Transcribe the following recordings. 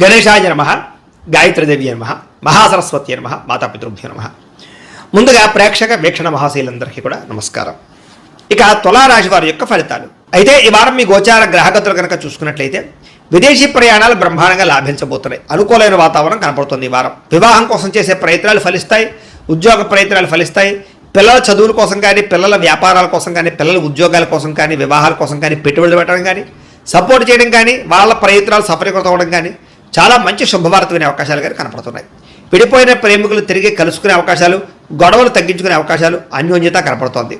గణేశాయ నమః, గాయత్రీదేవి నమః, మహాసరస్వతి నమః, మాతాపితృభ్యో నమః. ముందుగా ప్రేక్షక వీక్షణ మహాశీలందరికీ కూడా నమస్కారం. ఇక తులారాశి వారి యొక్క ఫలితాలు. అయితే ఈ వారం మీ గోచార గ్రహగతులు కనుక చూసుకున్నట్లయితే విదేశీ ప్రయాణాలు బ్రహ్మాండంగా లాభించబోతున్నాయి. అనుకూలమైన వాతావరణం కనపడుతుంది. ఈ వారం వివాహం కోసం చేసే ప్రయత్నాలు ఫలిస్తాయి, ఉద్యోగ ప్రయత్నాలు ఫలిస్తాయి. పిల్లల చదువుల కోసం కానీ, పిల్లల వ్యాపారాల కోసం కానీ, పిల్లల ఉద్యోగాల కోసం కానీ, వివాహాల కోసం కానీ, పెట్టుబడులు పెట్టడం కానీ, సపోర్ట్ చేయడం కానీ, వాళ్ళ ప్రయత్నాలు సఫలీకృతం అవ్వడం కానీ చాలా మంచి శుభవార్త వినే అవకాశాలు కానీ కనపడుతున్నాయి. విడిపోయిన ప్రేమికులు తిరిగి కలుసుకునే అవకాశాలు, గొడవలు తగ్గించుకునే అవకాశాలు, అన్యోన్యత కనపడుతోంది.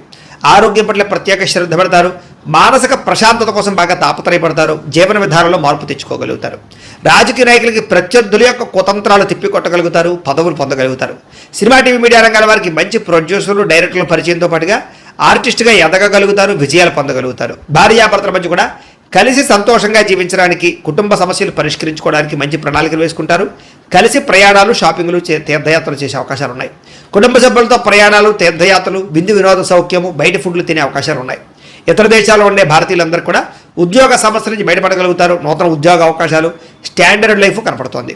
ఆరోగ్యం పట్ల ప్రత్యేక శ్రద్ధ పెడతారు. మానసిక ప్రశాంతత కోసం బాగా తాపత్రయపడతారు. జీవన విధానంలో మార్పు తెచ్చుకోగలుగుతారు. రాజకీయ నాయకులకి ప్రత్యర్థుల యొక్క కుతంత్రాలు తిప్పికొట్టగలుగుతారు. పదవులు పొందగలుగుతారు. సినిమా టీవీ మీడియా రంగాల వారికి మంచి ప్రొడ్యూసర్లు, డైరెక్టర్ల పరిచయంతో పాటుగా ఆర్టిస్ట్గా ఎదగగలుగుతారు. విజయాలు పొందగలుగుతారు. భార్యాభర్తల మధ్య కూడా కలిసి సంతోషంగా జీవించడానికి, కుటుంబ సమస్యలు పరిష్కరించుకోవడానికి మంచి ప్రణాళికలు వేసుకుంటారు. కలిసి ప్రయాణాలు, షాపింగ్లు, తీర్థయాత్రలు చేసే అవకాశాలు ఉన్నాయి. కుటుంబ సభ్యులతో ప్రయాణాలు, తీర్థయాత్రలు, విందు వినోద సౌఖ్యము, బయట ఫుడ్లు తినే అవకాశాలు ఉన్నాయి. ఇతర దేశాల్లో ఉండే భారతీయులందరూ కూడా ఉద్యోగ సమస్యల నుంచి బయటపడగలుగుతారు. నూతన ఉద్యోగ అవకాశాలు, స్టాండర్డ్ లైఫ్ కనపడుతోంది.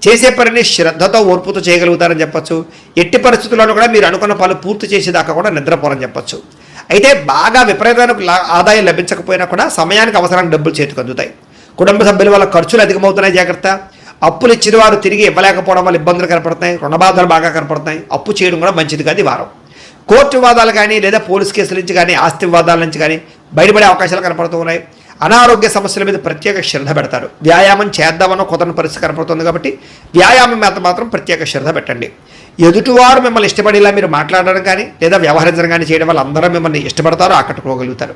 చేసే పనిని శ్రద్ధతో, ఓర్పుతో చేయగలుగుతారని చెప్పొచ్చు. ఎట్టి పరిస్థితుల్లోనూ కూడా మీరు అనుకున్న పనులు పూర్తి చేసేదాకా కూడా నిద్రపోరని చెప్పొచ్చు. అయితే బాగా విపరీతమైన ఆదాయం లభించకపోయినా కూడా సమయానికి అవసరానికి డబ్బులు చేతికి అందుతాయి. కుటుంబ సభ్యుల వల్ల ఖర్చులు అధికమవుతున్నాయి, జాగ్రత్త. అప్పులు ఇచ్చిన వారు తిరిగి ఇవ్వలేకపోవడం వల్ల ఇబ్బందులు కనపడుతున్నాయి. రుణబాధలు బాగా కనపడుతున్నాయి. అప్పు చేయడం కూడా మంచిది కాదు ఈ వారం. కోర్టు వివాదాలు కానీ, లేదా పోలీస్ కేసుల నుంచి కానీ, ఆస్తి వివాదాల నుంచి కానీ బయటపడే అవకాశాలు కనపడుతూ ఉన్నాయి. అనారోగ్య సమస్యల మీద ప్రత్యేక శ్రద్ధ పెడతారు. వ్యాయామం చేద్దామన్న కుదరని పరిస్థితి కనపడుతుంది కాబట్టి వ్యాయామం మీద మాత్రం ప్రత్యేక శ్రద్ధ పెట్టండి. ఎదుటివారు మిమ్మల్ని ఇష్టపడేలా మీరు మాట్లాడడం కానీ, లేదా వ్యవహరించడం కానీ చేయడం వల్ల అందరూ మిమ్మల్ని ఇష్టపడతారు, ఆకట్టుకోగలుగుతారు.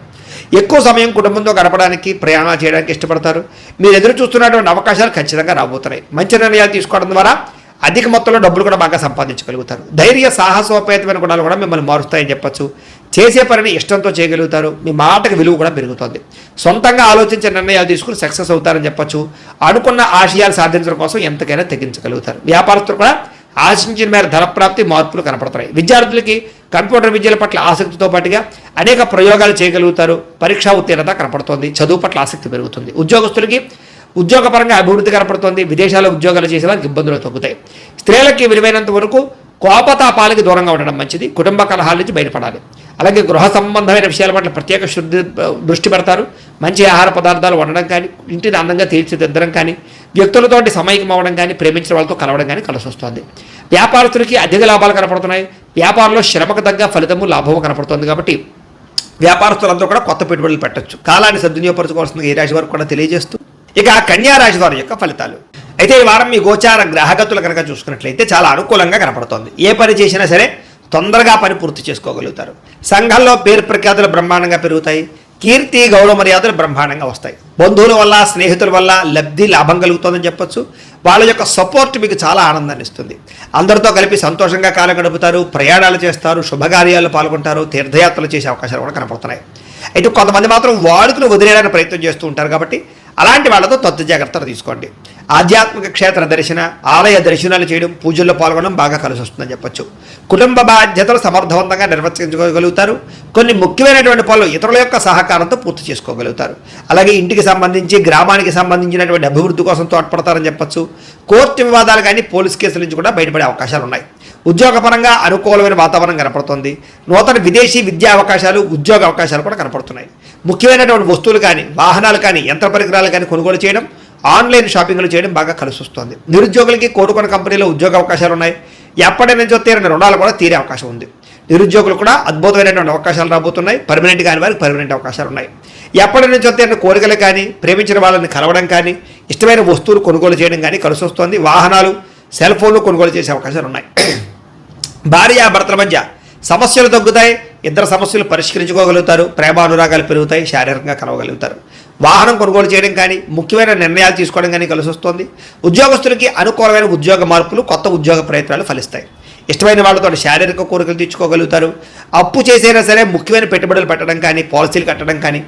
ఎక్కువ సమయం కుటుంబంతో గడపడానికి, ప్రయాణాలు చేయడానికి ఇష్టపడతారు. మీరు ఎదురు చూస్తున్నటువంటి అవకాశాలు ఖచ్చితంగా రాబోతున్నాయి. మంచి నిర్ణయాలు తీసుకోవడం ద్వారా అధిక మొత్తంలో డబ్బులు కూడా బాగా సంపాదించగలుగుతారు. ధైర్య, సాహసోపేతమైన గుణాలు కూడా మిమ్మల్ని మారుస్తాయని చెప్పొచ్చు. చేసే పనిని ఇష్టంతో చేయగలుగుతారు. మీ మాటకు విలువ కూడా పెరుగుతుంది. సొంతంగా ఆలోచించే నిర్ణయాలు తీసుకుని సక్సెస్ అవుతారని చెప్పొచ్చు. అనుకున్న ఆశయాలు సాధించడం కోసం ఎంతకైనా తెగించగలుగుతారు. వ్యాపారస్తులు కూడా ఆశించిన మేర ధనప్రాప్తి, మార్పులు కనపడతాయి. విద్యార్థులకి కంప్యూటర్ విద్యల పట్ల ఆసక్తితో పాటుగా అనేక ప్రయోగాలు చేయగలుగుతారు. పరీక్షా ఉత్తీర్ణత కనపడుతుంది. చదువు పట్ల ఆసక్తి పెరుగుతుంది. ఉద్యోగస్తులకి ఉద్యోగపరంగా అభివృద్ధి కనపడుతుంది. విదేశాల్లో ఉద్యోగాలు చేసే వారికి ఇబ్బందులు తగ్గుతాయి. స్త్రీలకి విలువైనంత వరకు కోపతాపాలకి దూరంగా ఉండడం మంచిది. కుటుంబ కలహాల నుంచి బయటపడాలి. అలాగే గృహ సంబంధమైన విషయాల పట్ల ప్రత్యేక దృష్టి పెడతారు. మంచి ఆహార పదార్థాలు వండడం కానీ, ఇంటిని అందంగా తీర్చిదిద్దడం కానీ, వ్యక్తులతోటి సమైక్యం అవ్వడం కానీ, ప్రేమించిన వాళ్ళతో కలవడం కానీ కలిసి వస్తుంది. వ్యాపారస్తులకి అధిక లాభాలు కనపడుతున్నాయి. వ్యాపారంలో శ్రమకు తగ్గ ఫలితము, లాభము కనపడుతుంది. కాబట్టి వ్యాపారస్తులందరూ కూడా కొత్త పెట్టుబడులు పెట్టచ్చు. కాలాన్ని సద్వినియోగపరచుకోవాల్సింది ఈ రాశి వారికి కూడా తెలియజేస్తూ ఇక కన్యా రాశి వారి యొక్క ఫలితాలు. అయితే ఈ వారం మీ గోచార గ్రహగతులు కనుక చూసుకున్నట్లయితే చాలా అనుకూలంగా కనపడుతోంది. ఏ పని చేసినా సరే తొందరగా పని పూర్తి చేసుకోగలుగుతారు. సంఘంలో పేరు ప్రఖ్యాతులు బ్రహ్మాండంగా పెరుగుతాయి. కీర్తి, గౌరవ మర్యాదలు బ్రహ్మాండంగా వస్తాయి. బంధువుల వల్ల, స్నేహితుల వల్ల లబ్ధి, లాభం కలుగుతుందని చెప్పొచ్చు. వాళ్ళ యొక్క సపోర్ట్ మీకు చాలా ఆనందాన్ని ఇస్తుంది. అందరితో కలిపి సంతోషంగా కాలం గడుపుతారు. ప్రయాణాలు చేస్తారు. శుభకార్యాల్లో పాల్గొంటారు. తీర్థయాత్రలు చేసే అవకాశాలు కూడా కనపడుతున్నాయి. అయితే కొంతమంది మాత్రం వాడుకుని వదిలేయడానికి ప్రయత్నం చేస్తూ ఉంటారు. కాబట్టి అలాంటి వాళ్ళతో తత్తు జాగ్రత్తలు తీసుకోండి. ఆధ్యాత్మిక క్షేత్ర దర్శన, ఆలయ దర్శనాలు చేయడం, పూజల్లో పాల్గొనడం బాగా కలిసి వస్తుందని చెప్పొచ్చు. కుటుంబ బాధ్యతలు సమర్థవంతంగా నిర్వర్తించుకోగలుగుతారు. కొన్ని ముఖ్యమైనటువంటి పనులు ఇతరుల యొక్క సహకారంతో పూర్తి చేసుకోగలుగుతారు. అలాగే ఇంటికి సంబంధించి, గ్రామానికి సంబంధించినటువంటి అభివృద్ధి కోసం తోడ్పడతారని చెప్పొచ్చు. కోర్టు వివాదాలు కానీ, పోలీస్ కేసుల నుంచి కూడా బయటపడే అవకాశాలు ఉన్నాయి. ఉద్యోగపరంగా అనుకూలమైన వాతావరణం కనపడుతుంది. నూతన విదేశీ విద్యా అవకాశాలు, ఉద్యోగ అవకాశాలు కూడా కనపడుతున్నాయి. ముఖ్యమైనటువంటి వస్తువులు కానీ, వాహనాలు కానీ, యంత్ర పరికరాలు కానీ కొనుగోలు చేయడం, ఆన్లైన్ షాపింగ్లు చేయడం బాగా కలిసి వస్తుంది. నిరుద్యోగులకి కోరుకున్న కంపెనీలో ఉద్యోగ అవకాశాలు ఉన్నాయి. ఎప్పటి నుంచో తీరిన రుణాలు కూడా తీరే అవకాశం ఉంది. నిరుద్యోగులు కూడా అద్భుతమైనటువంటి అవకాశాలు రాబోతున్నాయి. పర్మనెంట్ కాని వారికి పర్మనెంట్ అవకాశాలు ఉన్నాయి. ఎప్పటి నుంచో తీరిన కోరికలు కానీ, ప్రేమించిన వాళ్ళని కలవడం కానీ, ఇష్టమైన వస్తువులు కొనుగోలు చేయడం కానీ కలిసి వస్తుంది. వాహనాలు, సెల్ ఫోన్లు కొనుగోలు చేసే అవకాశాలు ఉన్నాయి. భార్యాభర్తల మధ్య సమస్యలు తగ్గుతాయి. ఇద్దరు సమస్యలు పరిష్కరించుకోగలుగుతారు. ప్రేమానురాగాలు పెరుగుతాయి. శారీరకంగా కలవగలుగుతారు. వాహనం కొనుగోలు చేయడం కానీ, ముఖ్యమైన నిర్ణయాలు తీసుకోవడం కానీ కలిసి వస్తుంది. ఉద్యోగస్తులకి అనుకూలమైన ఉద్యోగ మార్పులు, కొత్త ఉద్యోగ ప్రయత్నాలు ఫలిస్తాయి. ఇష్టమైన వాళ్ళతో శారీరక కోరికలు తీర్చుకోగలుగుతారు. అప్పు చేసైనా సరే ముఖ్యమైన పెట్టుబడులు పెట్టడం కానీ, పాలసీలు కట్టడం కానీ,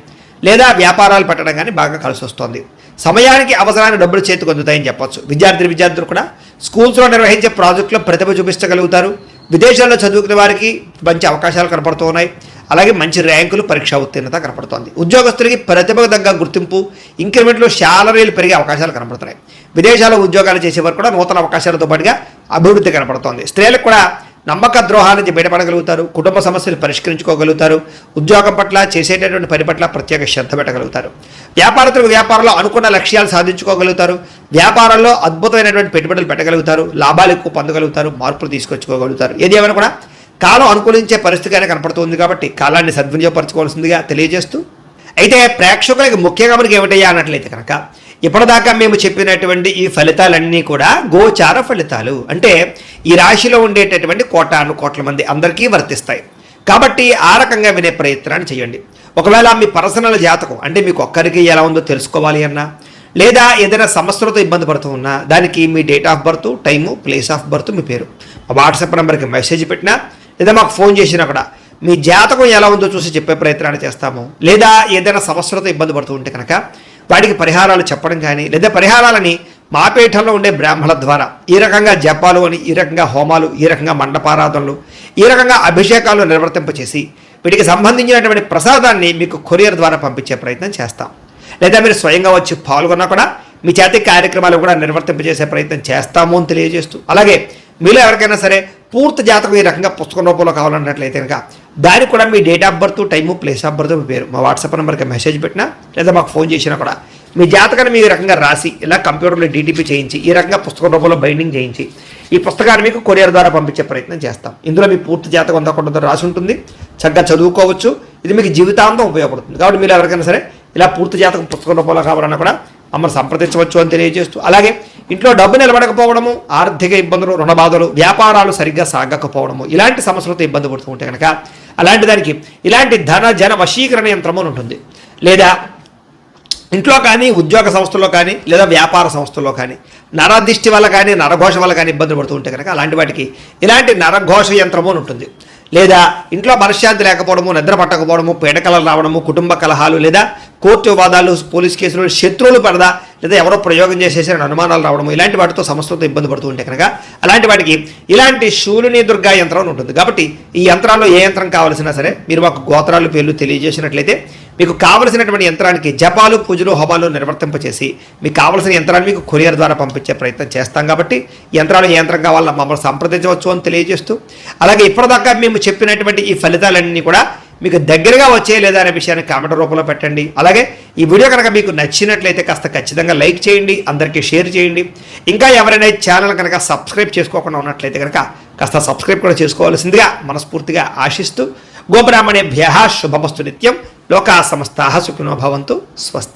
లేదా వ్యాపారాలు పెట్టడం కానీ బాగా కలిసి వస్తుంది. సమయానికి అవసరానికి డబ్బులు చేతికి అందుతాయని చెప్పొచ్చు. విద్యార్థులు కూడా స్కూల్స్లో నిర్వహించే ప్రాజెక్టులో ప్రతిభ చూపించగలుగుతారు. విదేశాల్లో చదువుకునే వారికి మంచి అవకాశాలు కనపడుతూ ఉన్నాయి. అలాగే మంచి ర్యాంకులు, పరీక్షా ఉత్తీర్ణత కనపడుతోంది. ఉద్యోగస్తులకి ప్రతిభకు తగ్గ గుర్తింపు, ఇంక్రిమెంట్లు, శాలరీలు పెరిగే అవకాశాలు కనపడుతున్నాయి. విదేశాల్లో ఉద్యోగాలు చేసేవారు కూడా నూతన అవకాశాలతో పాటుగా అభివృద్ధి కనపడుతోంది. స్త్రీలకు కూడా నమ్మక ద్రోహాల నుంచి బయటపడగలుగుతారు, కుటుంబ సమస్యలు పరిష్కరించుకోగలుగుతారు, ఉద్యోగం పట్ల, చేసేటటువంటి పని పట్ల ప్రత్యేక శ్రద్ధ పెట్టగలుగుతారు. వ్యాపారస్తులకు వ్యాపారంలో అనుకున్న లక్ష్యాలు సాధించుకోగలుగుతారు, వ్యాపారంలో అద్భుతమైనటువంటి పెట్టుబడులు పెట్టగలుగుతారు, లాభాలు ఎక్కువ పొందగలుగుతారు, మార్పులు తీసుకొచ్చుకోగలుగుతారు. ఏది ఏమైనా కూడా కాలం అనుకూలించే పరిస్థితిగానే కనపడుతుంది కాబట్టి కాలాన్ని సద్వినియోగపరచుకోవాల్సిందిగా తెలియజేస్తూ, అయితే ప్రేక్షకులకి ముఖ్యంగా మనకి ఏమిటయ్యా అన్నట్లయితే కనుక ఇప్పటిదాకా మేము చెప్పినటువంటి ఈ ఫలితాలన్నీ కూడా గోచార ఫలితాలు, అంటే ఈ రాశిలో ఉండేటటువంటి కోట్ల మంది అందరికీ వర్తిస్తాయి. కాబట్టి ఆ రకంగా వినే ప్రయత్నాన్ని చేయండి. ఒకవేళ మీ పర్సనల్ జాతకం అంటే మీకు ఒక్కరికి ఎలా ఉందో తెలుసుకోవాలి అన్నా, లేదా ఏదైనా సమస్యలతో ఇబ్బంది పడుతూ ఉన్నా దానికి మీ date of birth, time, place of birth, మీ పేరు వాట్సాప్ నెంబర్కి మెసేజ్ పెట్టినా లేదా మాకు ఫోన్ చేసినా కూడా మీ జాతకం ఎలా ఉందో చూసి చెప్పే ప్రయత్నాన్ని చేస్తాము. లేదా ఏదైనా సమస్యలతో ఇబ్బంది పడుతూ ఉంటే కనుక వాటికి పరిహారాలు చెప్పడం కానీ, లేదా పరిహారాలని మా పీఠంలో ఉండే బ్రాహ్మణుల ద్వారా ఈ రకంగా జపాలు అని, ఈ రకంగా హోమాలు, ఈ రకంగా మండపారాధనలు, ఈ రకంగా అభిషేకాలు నిర్వర్తింపచేసి వీటికి సంబంధించినటువంటి ప్రసాదాన్ని మీకు కొరియర్ ద్వారా పంపించే ప్రయత్నం చేస్తాం. లేదా మీరు స్వయంగా వచ్చి పాల్గొన్నా కూడా మీ చేతి కార్యక్రమాలు కూడా నిర్వర్తింపజేసే ప్రయత్నం చేస్తాము అని తెలియజేస్తూ, అలాగే మీలో ఎవరికైనా సరే పూర్తి జాతకం ఈ రకంగా పుస్తకం రూపంలో కావాలన్నట్లయితే కనుక దానికి కూడా మీ date of birth, time, place of birth, మీ పేరు మా వాట్సాప్ నెంబర్కి మెసేజ్ పెట్టినా లేదా మాకు ఫోన్ చేసినా కూడా మీ జాతకాన్ని మీ రకంగా రాసి ఇలా కంప్యూటర్లో డీటీపీ చేయించి ఈ రకంగా పుస్తకం రూపంలో బైండింగ్ చేయించి ఈ పుస్తకాన్ని మీకు కొరియర్ ద్వారా పంపించే ప్రయత్నం చేస్తాం. ఇందులో మీ పూర్తి జాతకం అంతా రాసి ఉంటుంది, చక్కగా చదువుకోవచ్చు. ఇది మీకు జీవితాంతం ఉపయోగపడుతుంది. కాబట్టి మీరు ఎవరికైనా సరే ఇలా పూర్తి జాతకం పుస్తకం రూపంలో కావాలన్నా కూడా మమ్మల్ని సంప్రదించవచ్చు అని తెలియజేస్తూ, అలాగే ఇంట్లో డబ్బు నిలబడకపోవడము, ఆర్థిక ఇబ్బందులు, రుణ బాధలు, వ్యాపారాలు సరిగ్గా సాగకపోవడము, ఇలాంటి సమస్యలతో ఇబ్బంది పడుతూ ఉంటే కనుక అలాంటి దానికి ఇలాంటి ధన జన వశీకరణ యంత్రము అని ఉంటుంది. లేదా ఇంట్లో కానీ, ఉద్యోగ సంస్థల్లో కానీ, లేదా వ్యాపార సంస్థల్లో కానీ నరదిష్టి వల్ల కానీ, నరఘోష వల్ల కానీ ఇబ్బందులు పడుతూ ఉంటే కనుక అలాంటి వాటికి ఇలాంటి నరఘోష యంత్రము అని ఉంటుంది. లేదా ఇంట్లో మనశ్శాంతి లేకపోవడము, నిద్ర పట్టకపోవడము, పీడకలలు రావడము, కుటుంబ కలహాలు, లేదా కోర్టు వివాదాలు, పోలీస్ కేసులు, శత్రువులు పడదా, లేదా ఎవరో ప్రయోగం చేసేసిన అనుమానాలు రావడము, ఇలాంటి వాటితో సమస్యలతో ఇబ్బంది పడుతూ ఉంటే కనుక అలాంటి వాటికి ఇలాంటి శూలిని దుర్గా యంత్రం ఉంటుంది. కాబట్టి ఈ యంత్రాల్లో ఏ యంత్రం కావాల్సినా సరే మీరు మాకు గోత్రాలు, పేర్లు తెలియజేసినట్లయితే మీకు కావలసినటువంటి యంత్రానికి జపాలు, పూజలు, హోమాలు నిర్వర్తింపచేసి మీకు కావలసిన యంత్రాన్ని మీకు కొరియర్ ద్వారా పంపించే ప్రయత్నం చేస్తాం. కాబట్టి యంత్రాలు ఏ యంత్రం కావాలన్నా మమ్మల్ని సంప్రదించవచ్చు అని తెలియజేస్తూ, అలాగే ఇప్పటిదాకా మేము చెప్పినటువంటి ఈ ఫలితాలన్నీ కూడా మీకు దగ్గరగా వచ్చే లేదా అనే విషయాన్ని కామెంట్ రూపంలో పెట్టండి. అలాగే ఈ వీడియో కనుక మీకు నచ్చినట్లయితే కాస్త ఖచ్చితంగా లైక్ చేయండి, అందరికీ షేర్ చేయండి. ఇంకా ఎవరైనా ఛానల్ కనుక సబ్స్క్రైబ్ చేసుకోకుండా ఉన్నట్లయితే కనుక కాస్త సబ్స్క్రైబ్ కూడా చేసుకోవాల్సిందిగా మనస్ఫూర్తిగా ఆశిస్తూ, గోబ్రాహ్మణేభ్యః శుభమస్తు నిత్యం, లోకా సమస్తాః సుఖినో భవంతు, స్వస్తి.